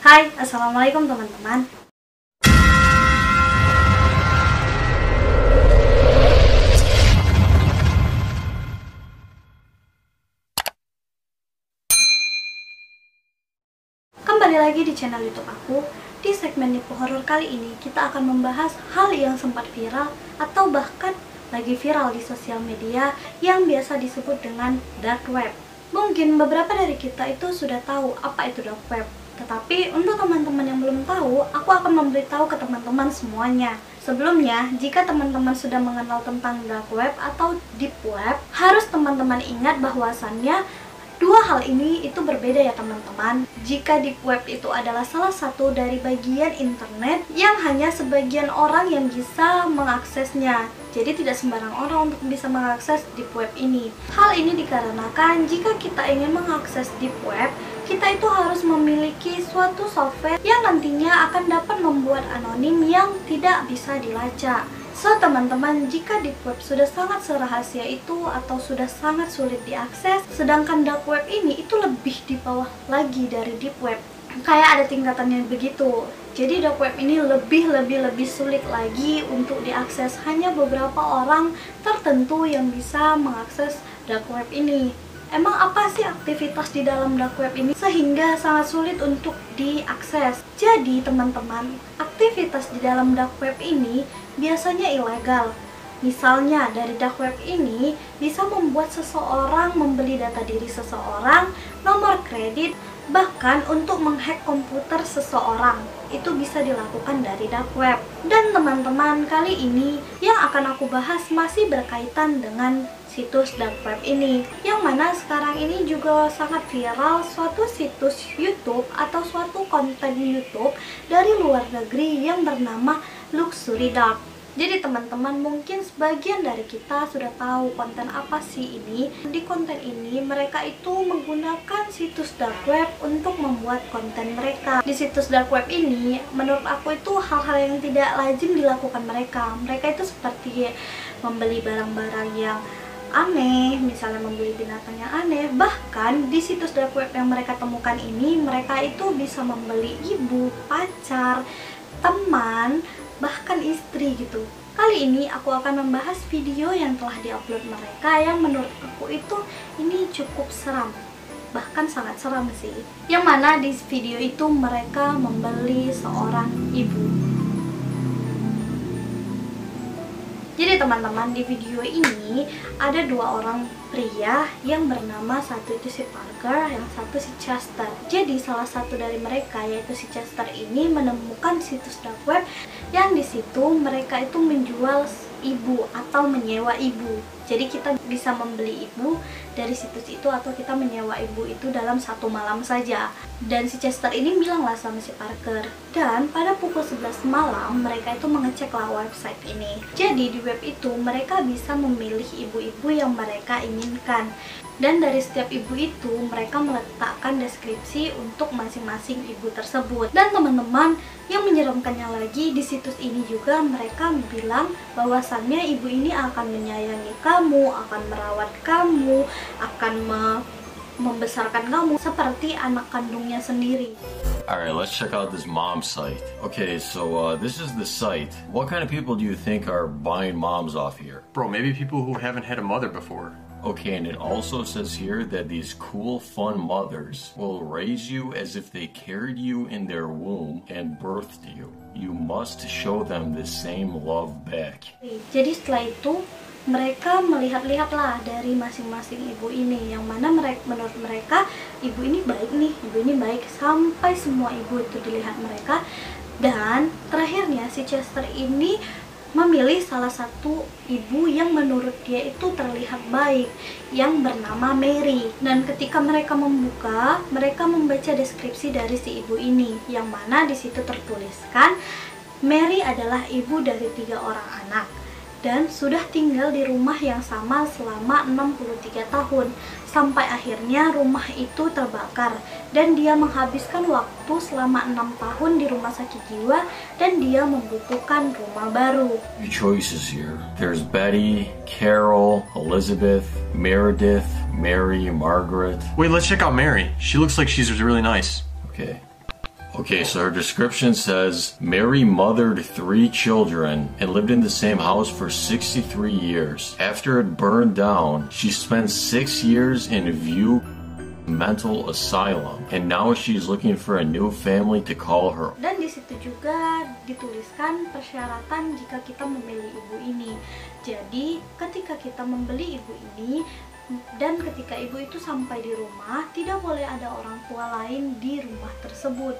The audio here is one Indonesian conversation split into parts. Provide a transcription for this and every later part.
Hai, Assalamualaikum teman-teman. Kembali lagi di channel YouTube aku. Di segmen Nipu Horor kali ini kita akan membahas hal yang sempat viral atau bahkan lagi viral di sosial media yang biasa disebut dengan dark web. Mungkin beberapa dari kita itu sudah tahu apa itu dark web. Tetapi untuk teman-teman yang belum tahu, aku akan memberitahu ke teman-teman semuanya. Sebelumnya, jika teman-teman sudah mengenal tentang dark web atau deep web, harus teman-teman ingat bahwasannya dua hal ini itu berbeda ya teman-teman. Jika deep web itu adalah salah satu dari bagian internet yang hanya sebagian orang yang bisa mengaksesnya. Jadi tidak sembarang orang untuk bisa mengakses deep web ini. Hal ini dikarenakan jika kita ingin mengakses deep web, kita itu harus memiliki suatu software yang nantinya akan dapat membuat anonim yang tidak bisa dilacak. So teman-teman, jika deep web sudah sangat serahasia itu atau sudah sangat sulit diakses, sedangkan dark web ini itu lebih di bawah lagi dari deep web. Kayak ada tingkatannya begitu. Jadi dark web ini lebih sulit lagi untuk diakses. Hanya beberapa orang tertentu yang bisa mengakses dark web ini. Emang apa sih aktivitas di dalam dark web ini sehingga sangat sulit untuk diakses? Jadi teman-teman, aktivitas di dalam dark web ini biasanya ilegal. Misalnya dari dark web ini bisa membuat seseorang membeli data diri seseorang, nomor kredit, bahkan untuk menghack komputer seseorang. Itu bisa dilakukan dari dark web. Dan teman-teman, kali ini yang akan aku bahas masih berkaitan dengan situs dark web ini, yang mana sekarang ini juga sangat viral suatu situs YouTube atau suatu konten YouTube dari luar negeri yang bernama Luxury Dark. Jadi teman-teman, mungkin sebagian dari kita sudah tahu konten apa sih ini. Di konten ini mereka itu menggunakan situs dark web untuk membuat konten mereka. Di situs dark web ini menurut aku itu hal-hal yang tidak lazim dilakukan mereka. Mereka itu seperti membeli barang-barang yang aneh, misalnya membeli binatang yang aneh. Bahkan di situs dark web yang mereka temukan ini, mereka itu bisa membeli ibu, pacar, teman, bahkan istri gitu. Kali ini aku akan membahas video yang telah diupload mereka yang menurut aku itu ini cukup seram, bahkan sangat seram sih. Yang mana di video itu mereka membeli seorang ibu. Jadi teman-teman, di video ini ada dua orang pria yang bernama, satu itu si Parker, yang satu si Chester. Jadi salah satu dari mereka yaitu si Chester ini menemukan situs dark web yang di situ mereka itu menjual ibu atau menyewa ibu. Jadi kita bisa membeli ibu dari situs itu atau kita menyewa ibu itu dalam satu malam saja. Dan si Chester ini bilanglah sama si Parker. Dan pada pukul 11 malam mereka itu mengeceklah website ini. Jadi di web itu mereka bisa memilih ibu-ibu yang mereka inginkan. Dan dari setiap ibu itu mereka meletakkan deskripsi untuk masing-masing ibu tersebut. Dan teman-teman, yang menyeramkannya lagi, di situs ini juga mereka bilang bahwasannya ibu ini akan menyayangi kamu, akan merawat kamu, akan membesarkan kamu seperti anak kandungnya sendiri. Alright, let's check out this mom site. Okay, so this is the site. What kind of people do you think are buying moms off here? Bro, maybe people who haven't had a mother before. Okay, and it also says here that these cool, fun mothers will raise you as if they carried you in their womb and birthed you. You must show them the same love back. Jadi setelah itu mereka melihat-lihatlah dari masing-masing ibu ini, yang mana menurut mereka ibu ini baik nih, ibu ini baik, sampai semua ibu itu dilihat mereka. Dan terakhirnya si Chester ini memilih salah satu ibu yang menurut dia itu terlihat baik, yang bernama Mary. Dan ketika mereka membuka, mereka membaca deskripsi dari si ibu ini, yang mana di situ tertuliskan Mary adalah ibu dari 3 orang anak dan sudah tinggal di rumah yang sama selama 63 tahun. Sampai akhirnya rumah itu terbakar dan dia menghabiskan waktu selama 6 tahun di rumah sakit jiwa dan dia membutuhkan rumah baru. Your choices here. There's Betty, Carol, Elizabeth, Meredith, Mary, Margaret. Wait, let's check out Mary. She looks like she's really nice. Okay. Okay, so her description says, Mary mothered 3 children and lived in the same house for 63 years. After it burned down, she spent 6 years in View Mental Asylum, and now she's looking for a new family to call her. Dan di situ juga dituliskan persyaratan jika kita membeli ibu ini. Jadi, ketika kita membeli ibu ini, dan ketika ibu itu sampai di rumah, tidak boleh ada orang tua lain di rumah tersebut.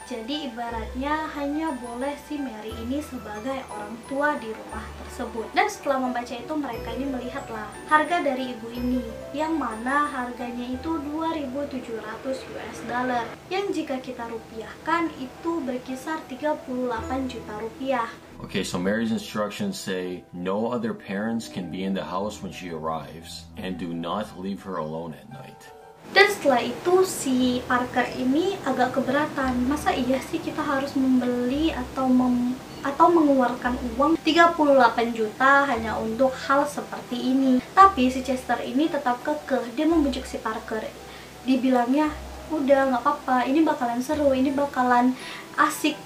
Jadi ibaratnya hanya boleh si Mary ini sebagai orang tua di rumah tersebut. Dan setelah membaca itu, mereka ini melihatlah harga dari ibu ini, yang mana harganya itu 2.700 US dollar, yang jika kita rupiahkan itu berkisar 38 juta rupiah. Okay, so Mary's instructions say, no other parents can be in the house when she arrives, and do not leave her alone at night. Dan setelah itu si Parker ini agak keberatan. Masa iya sih kita harus membeli atau mengeluarkan uang 38 juta hanya untuk hal seperti ini. Tapi si Chester ini tetap kekeh. Dia membujuk si Parker. Dibilangnya, udah nggak apa-apa, ini bakalan seru, ini bakalan asik.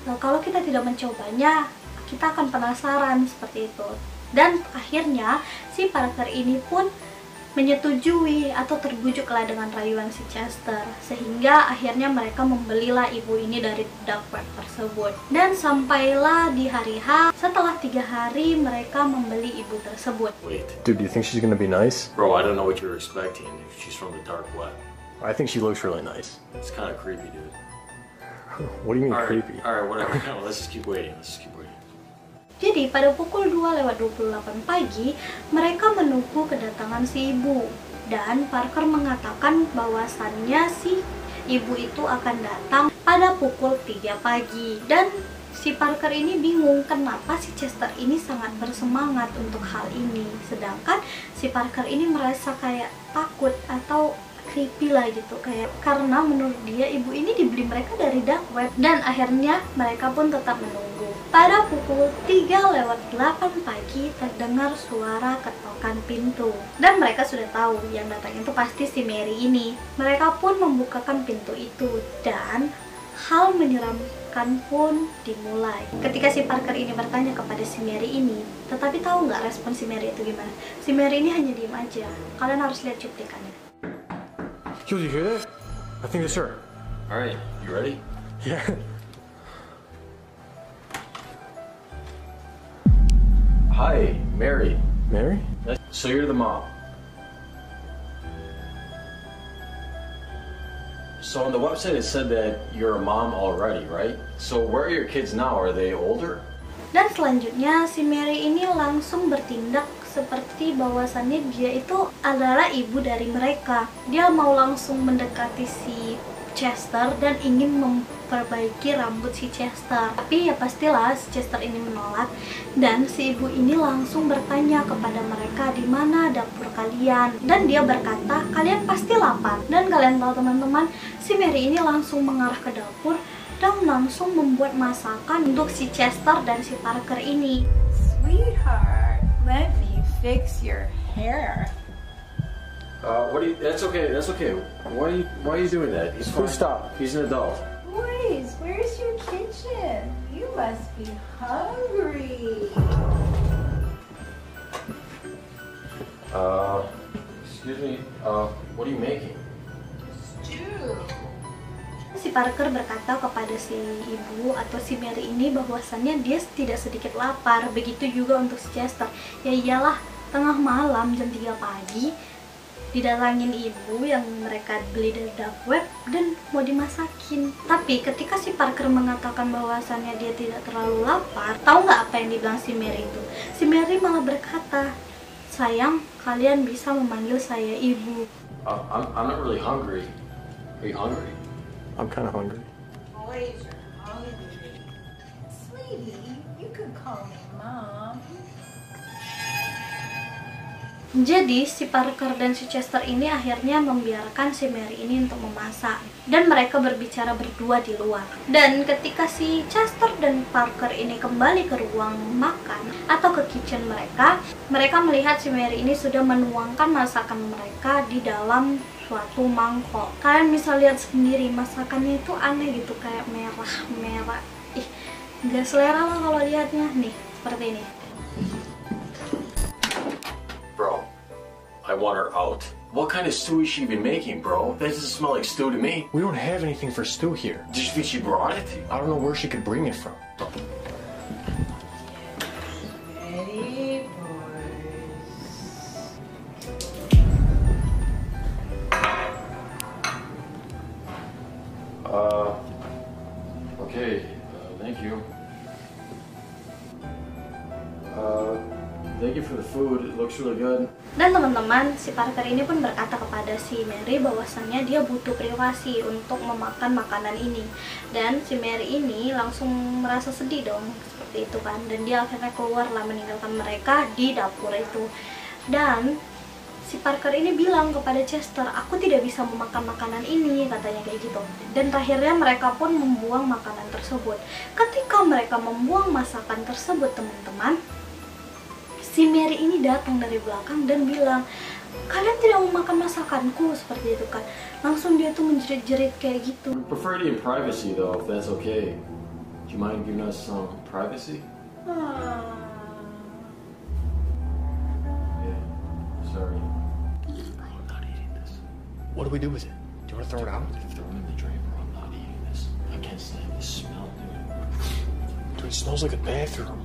Nah, kalau kita tidak mencobanya, kita akan penasaran seperti itu. Dan akhirnya si Parker ini pun menyetujui atau terbujuklah dengan rayuan si Chester, sehingga akhirnya mereka membelilah ibu ini dari dark web tersebut. Dan sampailah di hari H, setelah 3 hari mereka membeli ibu tersebut. Wait, dude, do you think she's gonna be nice? Bro, I don't know what you're expecting if she's from the dark web. I think she looks really nice. It's kind of creepy, dude. What do you mean creepy? Alright, whatever. No, let's just keep waiting. Jadi pada pukul 2:28 pagi, mereka menunggu kedatangan si ibu. Dan Parker mengatakan bahwasannya si ibu itu akan datang pada pukul 3 pagi. Dan si Parker ini bingung kenapa si Chester ini sangat bersemangat untuk hal ini. Sedangkan si Parker ini merasa kayak takut atau creepy lah gitu, kayak karena menurut dia ibu ini dibeli mereka dari dark web. Dan akhirnya mereka pun tetap menunggu. Pada pukul 3:08 pagi terdengar suara ketokan pintu, dan mereka sudah tahu yang datang itu pasti si Mary ini. Mereka pun membukakan pintu itu dan hal menyeramkan pun dimulai. Ketika si Parker ini bertanya kepada si Mary ini, tetapi tahu nggak respon si Mary itu gimana? Si Mary ini hanya diem aja. Kalian harus lihat cuplikannya. Yo, you hear that? I think it's her. Alright, you ready? Yeah. Hi, Mary. Mary? So you're the mom. So on the website it said that you're a mom already, right? So where are your kids now? Are they older? Dan selanjutnya si Mary ini langsung bertindak seperti bahwasannya dia itu adalah ibu dari mereka. Dia mau langsung mendekati si Chester dan ingin memperbaiki rambut si Chester. Tapi ya pastilah si Chester ini menolak, dan si ibu ini langsung bertanya kepada mereka di mana dapur kalian. Dan dia berkata, kalian pasti lapar. Dan kalian tahu teman-teman, si Mary ini langsung mengarah ke dapur dan langsung membuat masakan untuk si Chester dan si Parker ini. Sweetheart, let me fix your hair. That's okay. Why are you doing that? He's fine. Please stop. He's an adult. Boys, where's your kitchen? You must be hungry. Excuse me. What are you making? Stew. Si Parker berkata kepada si ibu atau si Mary ini bahwasannya dia tidak sedikit lapar. Begitu juga untuk si Chester. Ya iyalah, tengah malam jam 3 pagi didatangin ibu yang mereka beli dari dark web dan mau dimasakin. Tapi ketika si Parker mengatakan bahwasannya dia tidak terlalu lapar, tahu nggak apa yang dibilang si Mary itu? Si Mary malah berkata, sayang, kalian bisa memanggil saya ibu. I'm not really hungry. Are you hungry? I'm kind of hungry. Boys are hungry. Sweetie, you could call me Mom. Jadi si Parker dan si Chester ini akhirnya membiarkan si Mary ini untuk memasak, dan mereka berbicara berdua di luar. Dan ketika si Chester dan Parker ini kembali ke ruang makan atau ke kitchen mereka melihat si Mary ini sudah menuangkan masakan mereka di dalam suatu mangkok. Kalian bisa lihat sendiri masakannya itu aneh gitu, kayak merah. Ih, nggak selera lah kalau lihatnya. Nih, seperti ini. Bro, I want her out. What kind of stew is she even making, bro? That doesn't smell like stew to me. We don't have anything for stew here. Do you think she brought it? I don't know where she could bring it from. Ready, boys. Okay, thank you. Thank you for the food. It looks really good. Dan teman-teman, si Parker ini pun berkata kepada si Mary bahwasannya dia butuh privasi untuk memakan makanan ini. Dan si Mary ini langsung merasa sedih dong, seperti itu kan. Dan dia akhirnya keluar lah meninggalkan mereka di dapur itu. Dan si Parker ini bilang kepada Chester, aku tidak bisa memakan makanan ini, katanya kayak gitu. Dan akhirnya mereka pun membuang makanan tersebut. Ketika mereka membuang masakan tersebut, teman-teman, si Mary ini datang dari belakang dan bilang, kalian tidak mau makan masakanku, seperti itu kan. Langsung dia tuh menjerit-jerit kayak gitu. Prefer it in privacy though, if that's okay. Do you mind giving us some privacy? Yeah, sorry. I'm not eating this. What do we do with it? Do you want to throw it out? Throw it in the drain, or I'm not eating this. I can't stand this smell, dude. Dude, it smells like a bathroom.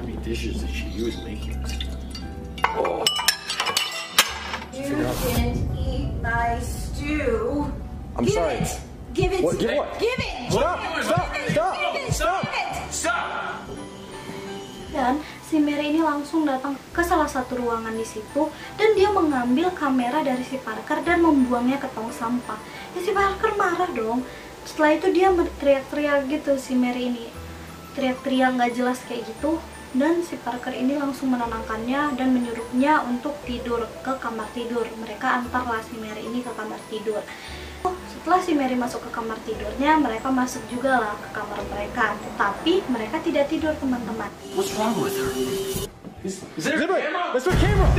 How many dishes did she use making this? You didn't eat my stew. I'm Give sorry. it. Give it. What? Give what? Give it. Stop! Stop! Stop! Stop! Stop! Dan si Mary ini langsung datang ke salah satu ruangan di situ dan dia mengambil kamera dari si Parker dan membuangnya ke tong sampah. Ya, si Parker marah dong. Setelah itu dia teriak-teriak gitu, si Mary ini teriak-teriak nggak jelas kayak gitu. Dan si Parker ini langsung menenangkannya dan menyuruhnya untuk tidur ke kamar tidur. Mereka antarlah si Mary ini ke kamar tidur. Setelah si Mary masuk ke kamar tidurnya, mereka masuk juga lah ke kamar mereka. Tetapi mereka tidak tidur, teman-teman. What's wrong with her? Is there a Zipper! camera? That's my camera!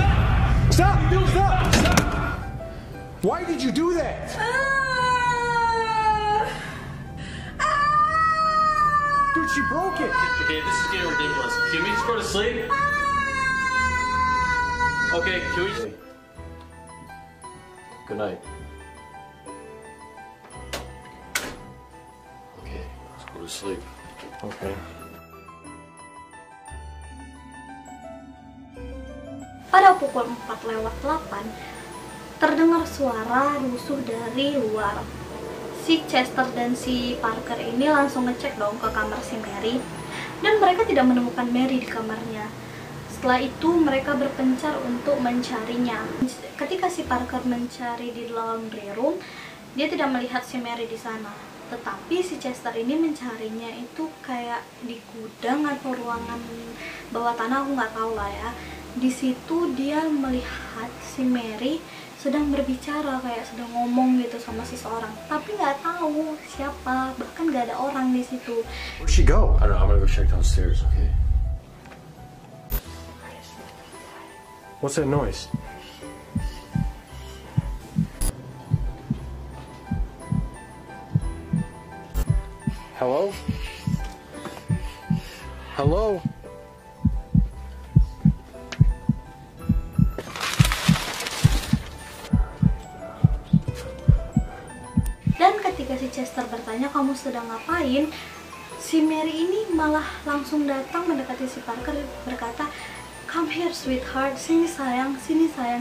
Stop! Stop! Stop! Why did you do that? Dude, she broke it! Okay, this is getting ridiculous. Can we just go to sleep? Okay, can we just... Good night. Okay, let's go to sleep. Okay. Pada pukul 4:08, terdengar suara rusuh dari luar. Si Chester dan si Parker ini langsung ngecek dong ke kamar si Mary, dan mereka tidak menemukan Mary di kamarnya. Setelah itu mereka berpencar untuk mencarinya. Ketika si Parker mencari di laundry room, dia tidak melihat si Mary di sana. Tetapi si Chester ini mencarinya itu kayak di gudang atau ruangan bawah tanah, aku nggak tahu lah ya. Di situ dia melihat si Mary sedang berbicara, kayak sedang ngomong gitu sama seseorang, tapi nggak tahu siapa, bahkan nggak ada orang di situ. Where'd she go? I don't know, I'm gonna go check downstairs, okay? What's that noise? Hello? Hello? Dan ketika si Chester bertanya, kamu sedang ngapain? Si Mary ini malah langsung datang mendekati si Parker, berkata, come here sweetheart, sini sayang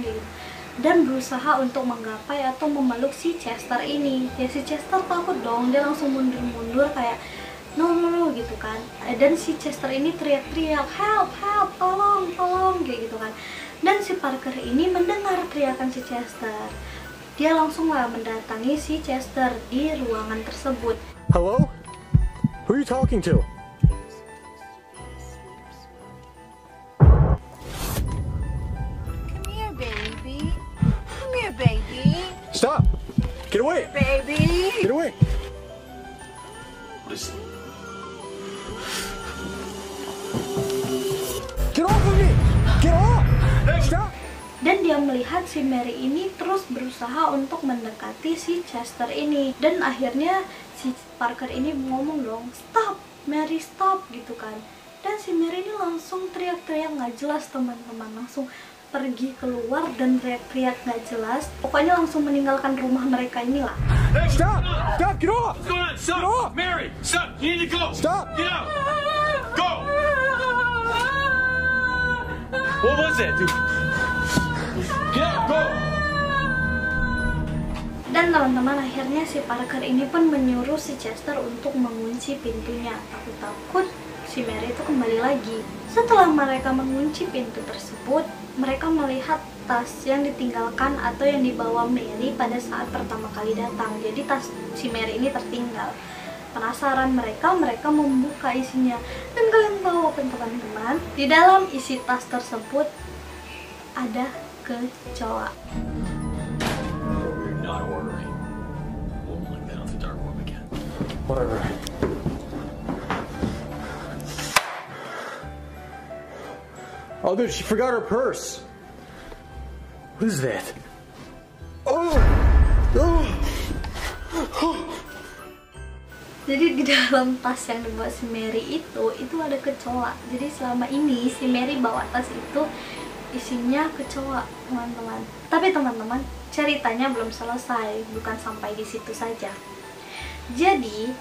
gitu. Dan berusaha untuk menggapai atau memeluk si Chester ini. Ya si Chester takut dong, dia langsung mundur-mundur kayak no gitu kan. Dan si Chester ini teriak-teriak, help, tolong kayak gitu kan. Dan si Parker ini mendengar teriakan si Chester. Dia langsung mendatangi si Chester di ruangan tersebut. Hello? Who are you talking to? Come here, baby. Come here, baby. Stop! Get away! Baby. Get away! Listen. Get off of me! Get off! Stop! Dan dia melihat si Mary ini terus berusaha untuk mendekati si Chester ini, dan akhirnya si Parker ini ngomong dong, "Stop, Mary, stop," gitu kan. Dan si Mary ini langsung teriak-teriak nggak jelas teman-teman, langsung pergi keluar dan teriak-teriak nggak jelas. Pokoknya langsung meninggalkan rumah mereka inilah. Stop! Stop! Get off! What's going on? Stop! Get off! Mary! Stop! You need to go! Stop! Get out! Go! What was that, dude? Get out! Go! Dan teman-teman, akhirnya si Parker ini pun menyuruh si Chester untuk mengunci pintunya. Takut-takut si Mary itu kembali lagi. Setelah mereka mengunci pintu tersebut, mereka melihat tas yang ditinggalkan atau yang dibawa Mary pada saat pertama kali datang. Jadi tas si Mary ini tertinggal. Penasaran mereka membuka isinya. Dan kalian tahu apa teman-teman? Di dalam isi tas tersebut ada kecoa. We're not ordering. Won't like that on the dark room again. Whatever. Oh, dude, she forgot her purse. What is that? Oh! Oh! Jadi di dalam tas yang dibawa si Mary itu ada kecoa. Jadi selama ini si Mary bawa tas itu isinya kecoa, teman-teman. Tapi teman-teman, ceritanya belum selesai, bukan sampai di situ saja. Jadi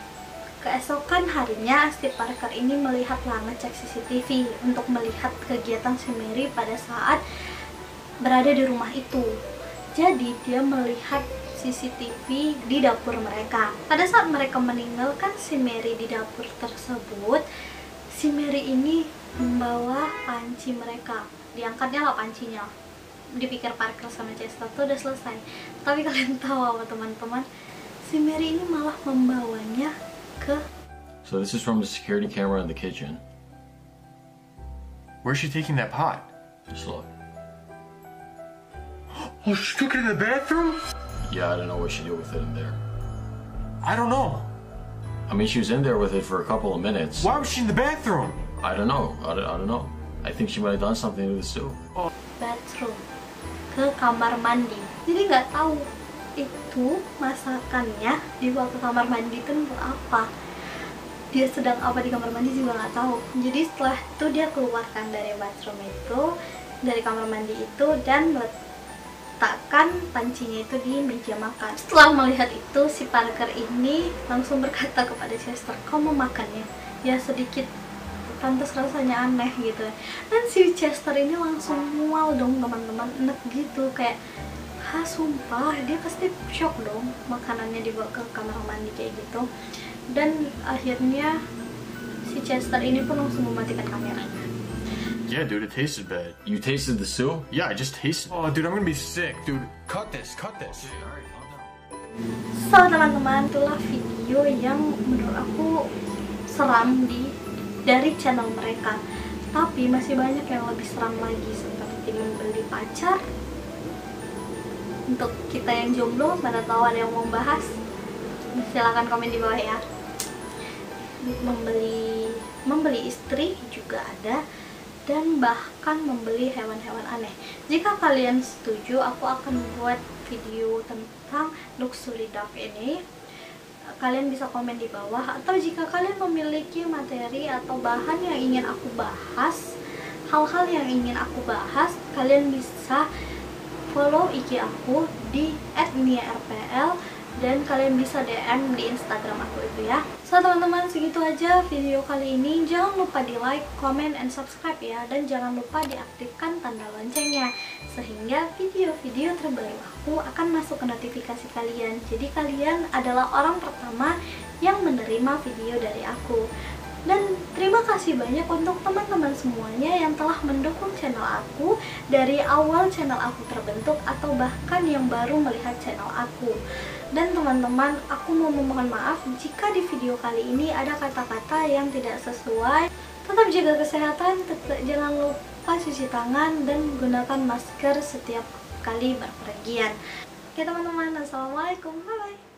keesokan harinya si Parker ini melihatlah, ngecek CCTV untuk melihat kegiatan si Mary pada saat berada di rumah itu. Jadi dia melihat CCTV di dapur mereka. Pada saat mereka meninggalkan si Mary di dapur tersebut, si Mary ini membawa panci mereka. Diangkatnya lah pancinya. Dipikir Parker sama Chester tuh udah selesai. Tapi kalian tahu apa teman-teman? Si Mary ini malah membawanya ke... So this is from the security camera in the kitchen. Where's she taking that pot? Just look. Oh, she took it in the bathroom? Yeah, I don't know what she did with it in there. I don't know. I mean, she was in there with it for a couple of minutes. Why was she in the bathroom? I don't know. I don't know. I think she might have done something to the soup. bathroom, ke kamar mandi. Jadi nggak tahu itu masakannya dibawa ke kamar mandi itu untuk apa, dia sedang apa di kamar mandi juga nggak tahu. Jadi setelah itu dia keluarkan dari bathroom itu, dari kamar mandi itu, dan letakkan pancinya itu di meja makan. Setelah melihat itu, si Parker ini langsung berkata kepada Chester, "Kau mau makannya?" Ya sedikit pantas rasanya aneh gitu. Dan si Chester ini langsung mual dong teman-teman, enak gitu, kayak sumpah dia pasti shock dong makanannya dibawa ke kamar mandi kayak gitu. Dan akhirnya si Chester ini pun langsung mematikan kameranya. Yeah, dude, it tasted bad. You tasted the soup? Yeah, I just tasted it. Oh, dude, I'm gonna be sick, dude. Cut this, cut this. So, teman-teman, itulah video yang menurut aku seram dari channel mereka. Tapi masih banyak yang lebih seram lagi, seperti membeli pacar. Untuk kita yang jomblo, mana tahu ada yang mau bahas, silahkan komen di bawah ya. Membeli istri juga ada, dan bahkan membeli hewan-hewan aneh. Jika kalian setuju, aku akan buat video tentang luxury dog ini. Kalian bisa komen di bawah, atau jika kalian memiliki materi atau bahan yang ingin aku bahas, hal-hal yang ingin aku bahas, kalian bisa follow IG aku di @niarpl, dan kalian bisa DM di Instagram aku itu ya. So teman-teman, segitu aja video kali ini. Jangan lupa di like, comment, and subscribe ya, dan jangan lupa diaktifkan tanda loncengnya sehingga video-video terbaru aku akan masuk ke notifikasi kalian. Jadi kalian adalah orang pertama yang menerima video dari aku. Dan terima kasih banyak untuk teman-teman semuanya yang telah mendukung channel aku dari awal channel aku terbentuk, atau bahkan yang baru melihat channel aku. Dan teman-teman, aku mau memohon maaf jika di video kali ini ada kata-kata yang tidak sesuai. Tetap jaga kesehatan, jangan lupa cuci tangan, dan gunakan masker setiap kali berpergian. Oke teman-teman, assalamualaikum, bye-bye.